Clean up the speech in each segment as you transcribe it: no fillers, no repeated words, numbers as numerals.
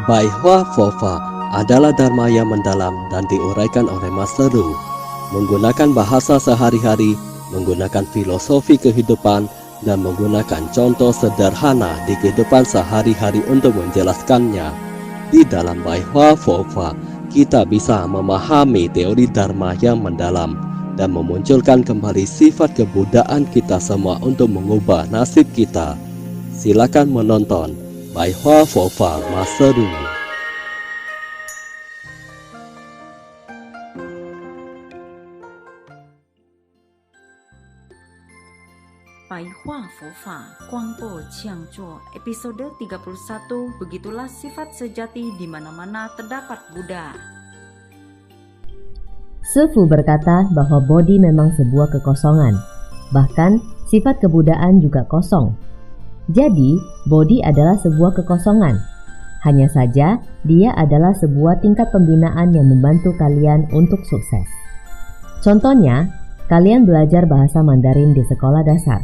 Bai Hua Fofa adalah dharma yang mendalam dan diuraikan oleh Master Ru, menggunakan bahasa sehari-hari, menggunakan filosofi kehidupan, dan menggunakan contoh sederhana di kehidupan sehari-hari untuk menjelaskannya. Di dalam Bai Hua Fofa, kita bisa memahami teori dharma yang mendalam dan memunculkan kembali sifat kebudayaan kita semua untuk mengubah nasib kita. Silakan menonton Bai Hua Fofa Master Ru. 白话佛法光播讲座episode 31 Begitulah sifat sejati di mana-mana terdapat Buddha. Sefu berkata bahwa bodi memang sebuah kekosongan, bahkan sifat kebudayaan juga kosong. Jadi, bodi adalah sebuah kekosongan. Hanya saja, dia adalah sebuah tingkat pembinaan yang membantu kalian untuk sukses. Contohnya, kalian belajar bahasa Mandarin di sekolah dasar.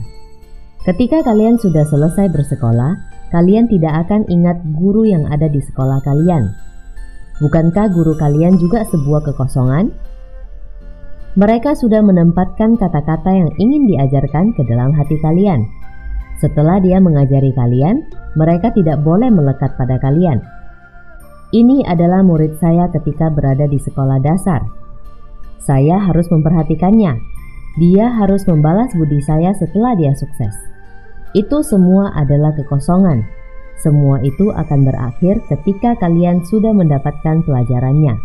Ketika kalian sudah selesai bersekolah, kalian tidak akan ingat guru yang ada di sekolah kalian. Bukankah guru kalian juga sebuah kekosongan? Mereka sudah menempatkan kata-kata yang ingin diajarkan ke dalam hati kalian. Setelah dia mengajari kalian, mereka tidak boleh melekat pada kalian. Ini adalah murid saya ketika berada di sekolah dasar. Saya harus memperhatikannya. Dia harus membalas budi saya setelah dia sukses. Itu semua adalah kekosongan. Semua itu akan berakhir ketika kalian sudah mendapatkan pelajarannya.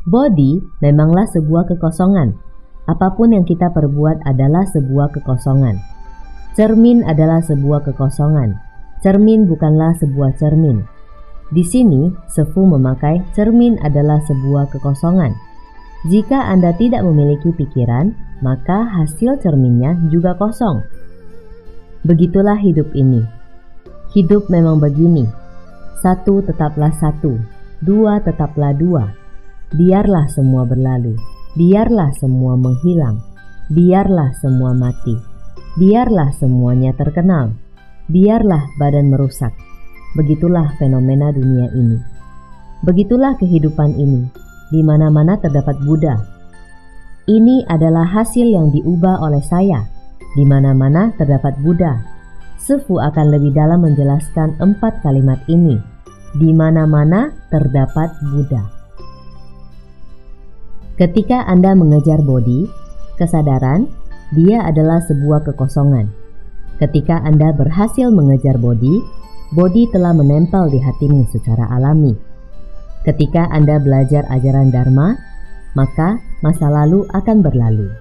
Bodi memanglah sebuah kekosongan. Apapun yang kita perbuat adalah sebuah kekosongan. Cermin adalah sebuah kekosongan. Cermin bukanlah sebuah cermin. Di sini, Sefu memakai cermin adalah sebuah kekosongan. Jika Anda tidak memiliki pikiran, maka hasil cerminnya juga kosong. Begitulah hidup ini. Hidup memang begini. Satu tetaplah satu, dua tetaplah dua. Biarlah semua berlalu. Biarlah semua menghilang. Biarlah semua mati. Biarlah semuanya terkenal. Biarlah badan merusak. Begitulah fenomena dunia ini. Begitulah kehidupan ini. Di mana-mana terdapat Buddha. Ini adalah hasil yang diubah oleh saya. Di mana-mana terdapat Buddha. Sefu akan lebih dalam menjelaskan 4 kalimat ini. Di mana-mana terdapat Buddha. Ketika Anda mengejar bodi, kesadaran, dia adalah sebuah kekosongan. Ketika Anda berhasil mengejar bodi telah menempel di hatimu secara alami. Ketika Anda belajar ajaran Dharma, maka masa lalu akan berlalu.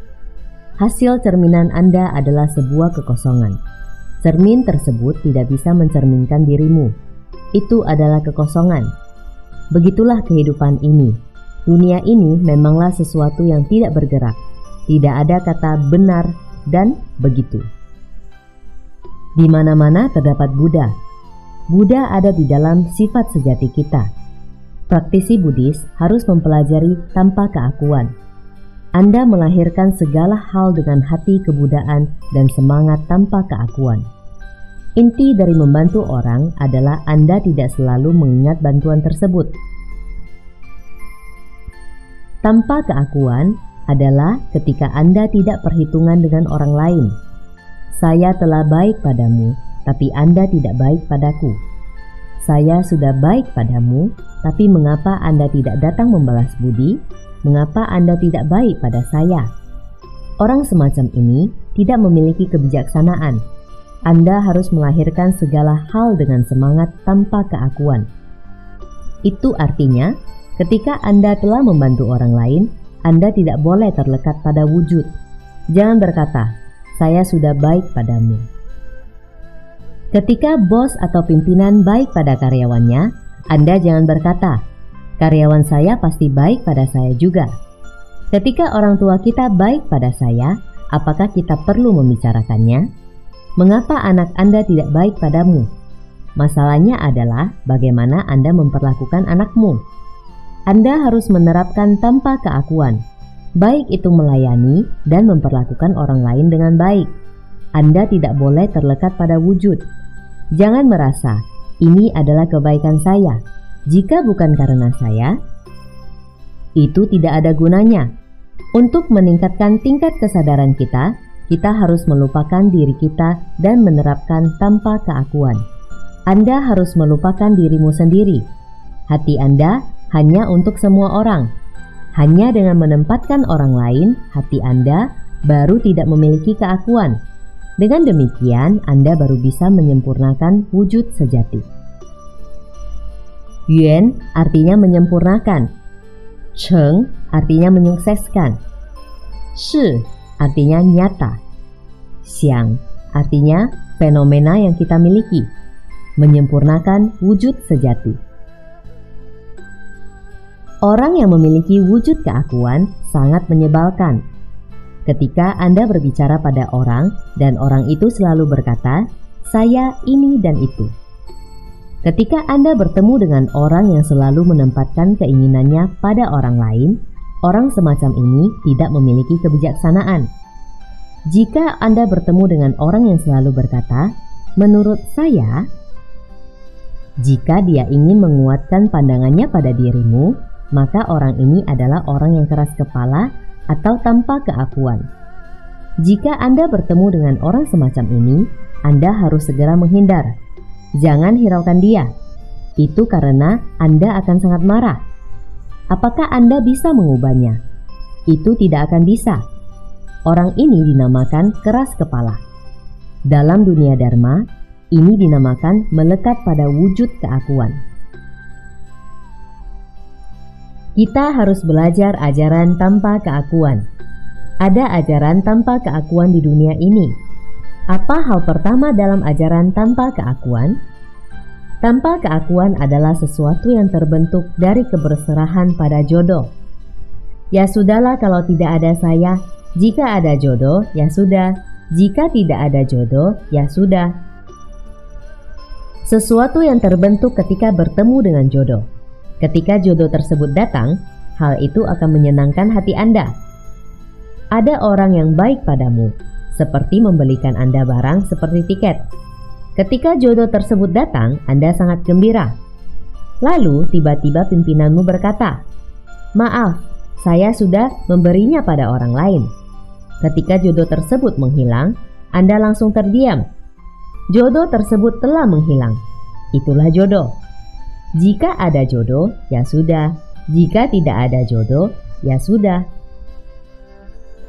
Hasil cerminan Anda adalah sebuah kekosongan. Cermin tersebut tidak bisa mencerminkan dirimu. Itu adalah kekosongan. Begitulah kehidupan ini. Dunia ini memanglah sesuatu yang tidak bergerak. Tidak ada kata benar dan begitu. Di mana-mana terdapat Buddha. Buddha ada di dalam sifat sejati kita. Praktisi Buddhis harus mempelajari tanpa keakuan. Anda melahirkan segala hal dengan hati kebudayaan dan semangat tanpa keakuan. Inti dari membantu orang adalah Anda tidak selalu mengingat bantuan tersebut. Tanpa keakuan adalah ketika Anda tidak perhitungan dengan orang lain. Saya telah baik padamu, tapi Anda tidak baik padaku. Saya sudah baik padamu, tapi mengapa Anda tidak datang membalas budi? Mengapa Anda tidak baik pada saya? Orang semacam ini tidak memiliki kebijaksanaan. Anda harus melahirkan segala hal dengan semangat tanpa keakuan. Itu artinya, ketika Anda telah membantu orang lain, Anda tidak boleh terlekat pada wujud. Jangan berkata, saya sudah baik padamu. Ketika bos atau pimpinan baik pada karyawannya, Anda jangan berkata, karyawan saya pasti baik pada saya juga. Ketika orang tua kita baik pada saya, apakah kita perlu membicarakannya? Mengapa anak Anda tidak baik padamu? Masalahnya adalah bagaimana Anda memperlakukan anakmu. Anda harus menerapkan tanpa keakuan, baik itu melayani dan memperlakukan orang lain dengan baik. Anda tidak boleh terlekat pada wujud. Jangan merasa, Ini adalah kebaikan saya. Jika bukan karena saya, itu tidak ada gunanya. Untuk meningkatkan tingkat kesadaran kita harus melupakan diri kita dan menerapkan tanpa keakuan. Anda harus melupakan dirimu sendiri. Hati Anda hanya untuk semua orang. Hanya dengan menempatkan orang lain, hati Anda baru tidak memiliki keakuan. Dengan demikian, Anda baru bisa menyempurnakan wujud sejati. Yuan artinya menyempurnakan. Cheng artinya menyukseskan. Shi artinya nyata. Xiang artinya fenomena yang kita miliki. Menyempurnakan wujud sejati. Orang yang memiliki wujud keakuan sangat menyebalkan. Ketika Anda berbicara pada orang dan orang itu selalu berkata, "Saya ini dan itu." Ketika Anda bertemu dengan orang yang selalu menempatkan keinginannya pada orang lain, orang semacam ini tidak memiliki kebijaksanaan. Jika Anda bertemu dengan orang yang selalu berkata, "Menurut saya," jika dia ingin menguatkan pandangannya pada dirimu, maka orang ini adalah orang yang keras kepala atau tanpa keakuan. Jika Anda bertemu dengan orang semacam ini, Anda harus segera menghindar. Jangan hiraukan dia. Itu karena Anda akan sangat marah. Apakah Anda bisa mengubahnya? Itu tidak akan bisa. Orang ini dinamakan keras kepala. Dalam dunia Dharma, ini dinamakan melekat pada wujud keakuan. Kita harus belajar ajaran tanpa keakuan. Ada ajaran tanpa keakuan di dunia ini. Apa hal pertama dalam ajaran tanpa keakuan? Tanpa keakuan adalah sesuatu yang terbentuk dari keberserahan pada jodoh. Ya sudahlah kalau tidak ada saya, jika ada jodoh, ya sudah. Jika tidak ada jodoh, ya sudah. Sesuatu yang terbentuk ketika bertemu dengan jodoh. Ketika jodoh tersebut datang, hal itu akan menyenangkan hati Anda. Ada orang yang baik padamu, seperti membelikan Anda barang seperti tiket. Ketika jodoh tersebut datang, Anda sangat gembira. Lalu tiba-tiba pimpinanmu berkata, "Maaf, saya sudah memberinya pada orang lain." Ketika jodoh tersebut menghilang, Anda langsung terdiam. Jodoh tersebut telah menghilang. Itulah jodoh. Jika ada jodoh, ya sudah. Jika tidak ada jodoh, ya sudah.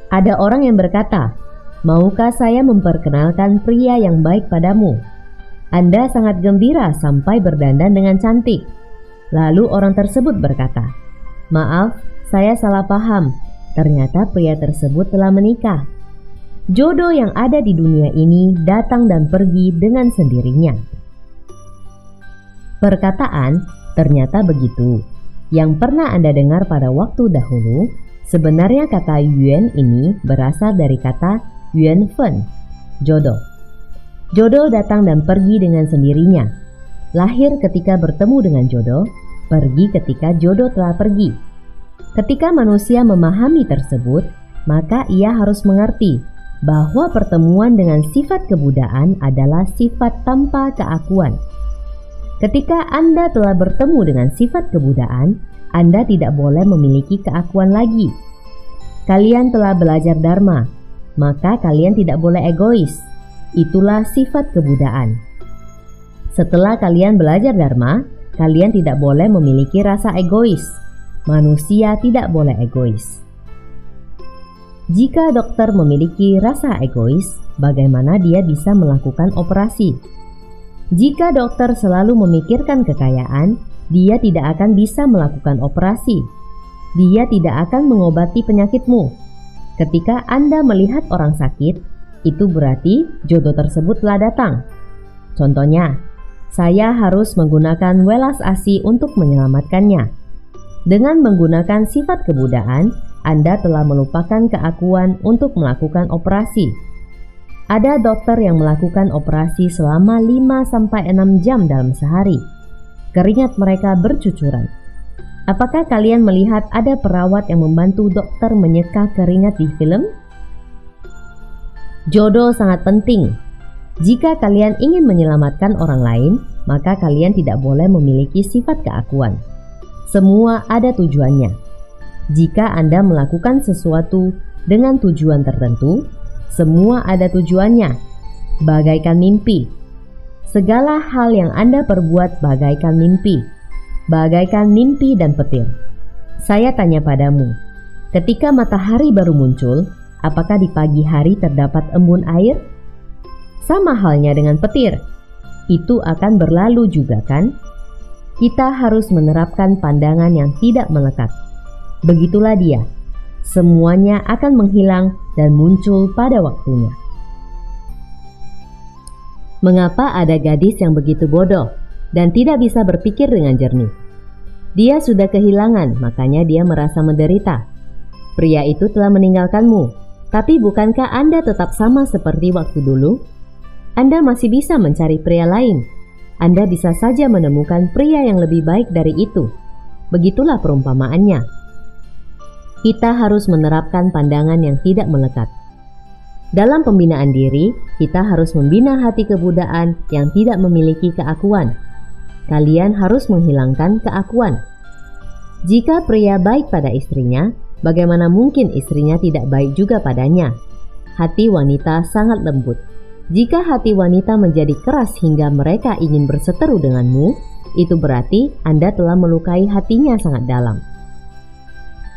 Ada orang yang berkata, "Maukah saya memperkenalkan pria yang baik padamu?" Anda sangat gembira sampai berdandan dengan cantik. Lalu orang tersebut berkata, "Maaf, saya salah paham. Ternyata pria tersebut telah menikah." Jodoh yang ada di dunia ini datang dan pergi dengan sendirinya. Perkataan "ternyata begitu" yang pernah Anda dengar pada waktu dahulu, sebenarnya kata Yuan ini berasal dari kata Yuan Fen, jodoh. Jodoh datang dan pergi dengan sendirinya. Lahir ketika bertemu dengan jodoh, pergi ketika jodoh telah pergi. Ketika manusia memahami tersebut, maka ia harus mengerti bahwa pertemuan dengan sifat kebudaan adalah sifat tanpa keakuan. Ketika Anda telah bertemu dengan sifat kebudaan, Anda tidak boleh memiliki keakuan lagi. Kalian telah belajar Dharma, maka kalian tidak boleh egois. Itulah sifat kebudaan. Setelah kalian belajar Dharma, kalian tidak boleh memiliki rasa egois. Manusia tidak boleh egois. Jika dokter memiliki rasa egois, bagaimana dia bisa melakukan operasi? Jika dokter selalu memikirkan kekayaan, dia tidak akan bisa melakukan operasi. Dia tidak akan mengobati penyakitmu. Ketika Anda melihat orang sakit, itu berarti jodoh tersebut telah datang. Contohnya, saya harus menggunakan welas asih untuk menyelamatkannya. Dengan menggunakan sifat kebudaan, Anda telah melupakan keakuan untuk melakukan operasi. Ada dokter yang melakukan operasi selama 5-6 jam dalam sehari. Keringat mereka bercucuran. Apakah kalian melihat ada perawat yang membantu dokter menyeka keringat di film? Jodoh sangat penting. Jika kalian ingin menyelamatkan orang lain, maka kalian tidak boleh memiliki sifat keakuan. Semua ada tujuannya. Jika Anda melakukan sesuatu dengan tujuan tertentu, semua ada tujuannya, bagaikan mimpi. Segala hal yang Anda perbuat bagaikan mimpi dan petir. Saya tanya padamu, ketika matahari baru muncul, apakah di pagi hari terdapat embun air? Sama halnya dengan petir, itu akan berlalu juga kan? Kita harus menerapkan pandangan yang tidak melekat. Begitulah dia, semuanya akan menghilang dan muncul pada waktunya. Mengapa ada gadis yang begitu bodoh dan tidak bisa berpikir dengan jernih? Dia sudah kehilangan, makanya dia merasa menderita. Pria itu telah meninggalkanmu, tapi bukankah Anda tetap sama seperti waktu dulu? Anda masih bisa mencari pria lain. Anda bisa saja menemukan pria yang lebih baik dari itu. Begitulah perumpamaannya. Kita harus menerapkan pandangan yang tidak melekat. Dalam pembinaan diri, kita harus membina hati kebudaan yang tidak memiliki keakuan. Kalian harus menghilangkan keakuan. Jika pria baik pada istrinya, bagaimana mungkin istrinya tidak baik juga padanya? Hati wanita sangat lembut. Jika hati wanita menjadi keras hingga mereka ingin berseteru denganmu, itu berarti Anda telah melukai hatinya sangat dalam.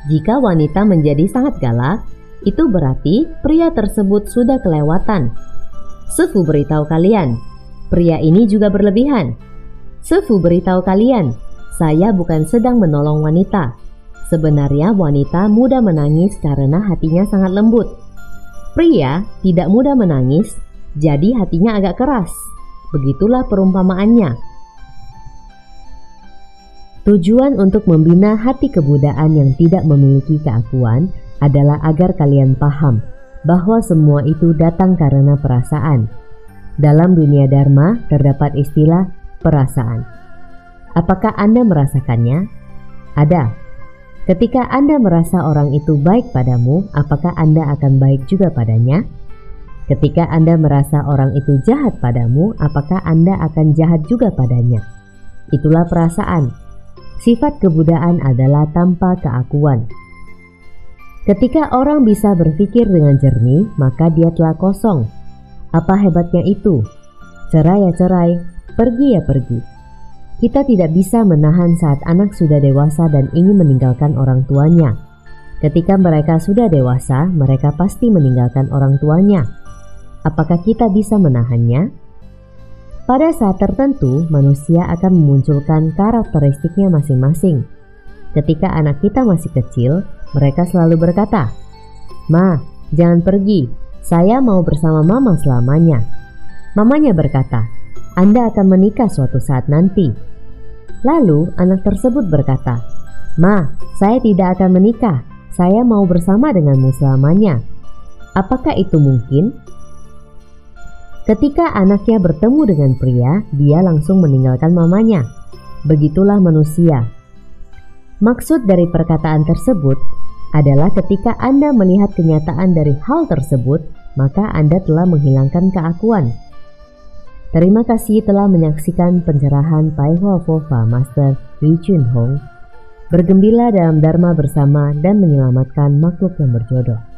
Jika wanita menjadi sangat galak, itu berarti pria tersebut sudah kelewatan. Sefu beritahu kalian, pria ini juga berlebihan. Sefu beritahu kalian, saya bukan sedang menolong wanita. Sebenarnya wanita mudah menangis karena hatinya sangat lembut. Pria tidak mudah menangis, jadi hatinya agak keras. Begitulah perumpamaannya. Tujuan untuk membina hati kebudaan yang tidak memiliki keakuan adalah agar kalian paham bahwa semua itu datang karena perasaan. Dalam dunia Dharma terdapat istilah perasaan. Apakah Anda merasakannya? Ada. Ketika Anda merasa orang itu baik padamu, apakah Anda akan baik juga padanya? Ketika Anda merasa orang itu jahat padamu, apakah Anda akan jahat juga padanya? Itulah perasaan. Sifat kebudaan adalah tanpa keakuan. Ketika orang bisa berpikir dengan jernih, maka dia telah kosong. Apa hebatnya itu? Cerai ya cerai, pergi ya pergi. Kita tidak bisa menahan saat anak sudah dewasa dan ingin meninggalkan orang tuanya. Ketika mereka sudah dewasa, mereka pasti meninggalkan orang tuanya. Apakah kita bisa menahannya? Pada saat tertentu, manusia akan memunculkan karakteristiknya masing-masing. Ketika anak kita masih kecil, mereka selalu berkata, "Ma, jangan pergi, saya mau bersama Mama selamanya." Mamanya berkata, "Anda akan menikah suatu saat nanti." Lalu anak tersebut berkata, "Ma, saya tidak akan menikah, saya mau bersama denganmu selamanya." Apakah itu mungkin? Ketika anaknya bertemu dengan pria, dia langsung meninggalkan mamanya. Begitulah manusia. Maksud dari perkataan tersebut adalah ketika Anda melihat kenyataan dari hal tersebut, maka Anda telah menghilangkan keakuan. Terima kasih telah menyaksikan pencerahan Pai Hua Fofa Master Lee Chun Hong. Bergembira dalam Dharma bersama dan menyelamatkan makhluk yang berjodoh.